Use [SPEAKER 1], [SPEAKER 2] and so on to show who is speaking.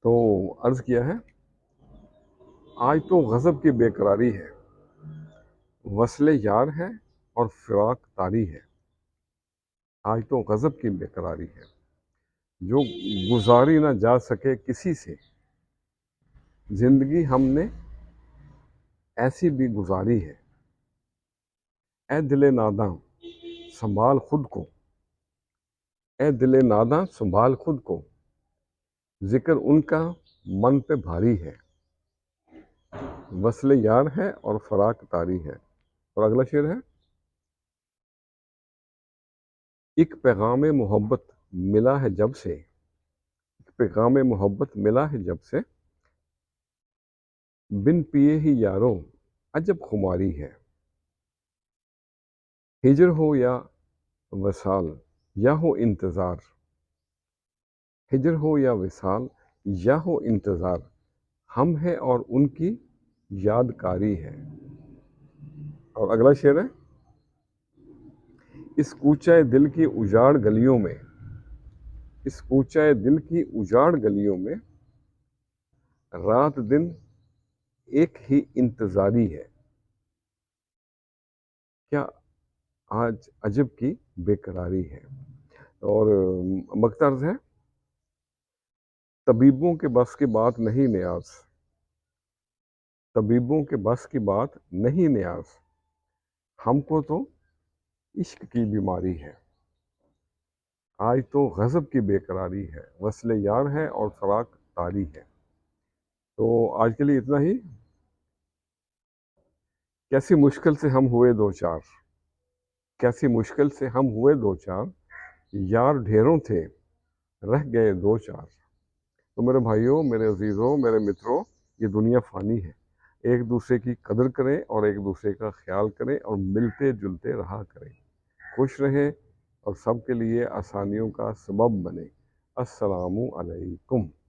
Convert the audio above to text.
[SPEAKER 1] تو عرض کیا ہے آج تو غضب کی بے قراری ہے، وصل یار ہے اور فراق طاری ہے۔ آج تو غضب کی بے قراری ہے جو گزاری نہ جا سکے کسی سے، زندگی ہم نے ایسی بھی گزاری ہے۔ اے دل ناداں سنبھال خود کو، اے دل ناداں سنبھال خود کو، ذکر ان کا من پہ بھاری ہے۔ وصل یار ہے اور فراق طاری ہے۔ اور اگلا شعر ہے، ایک پیغام محبت ملا ہے جب سے، ایک پیغام محبت ملا ہے جب سے، بن پیے ہی یاروں عجب خماری ہے۔ ہجر ہو یا وصال یا ہو انتظار، ہجر ہو یا وصال یا ہو انتظار، ہم ہیں اور ان کی یادکاری ہے۔ اور اگلا شعر ہے، اس کوچہ دل کی اجاڑ گلیوں میں، اس کوچہ دل کی اجاڑ گلیوں میں، رات دن ایک ہی انتظاری ہے۔ کیا آج عجب کی بے قراری ہے۔ اور مقطع ہے، طبیبوں کے بس کی بات نہیں نیاز، طبیبوں کے بس کی بات نہیں نیاز، ہم کو تو عشق کی بیماری ہے۔ آج تو غضب کی بے قراری ہے، وصل یار ہے اور فراق طاری ہے۔ تو آج کے لیے اتنا ہی۔ کیسی مشکل سے ہم ہوئے دو چار، کیسی مشکل سے ہم ہوئے دو چار، یار ڈھیروں تھے رہ گئے دو چار۔ تو میرے بھائیوں، میرے عزیزوں، میرے متروں، یہ دنیا فانی ہے، ایک دوسرے کی قدر کریں اور ایک دوسرے کا خیال کریں اور ملتے جلتے رہا کریں، خوش رہیں اور سب کے لیے آسانیوں کا سبب بنیں۔ السلام علیکم۔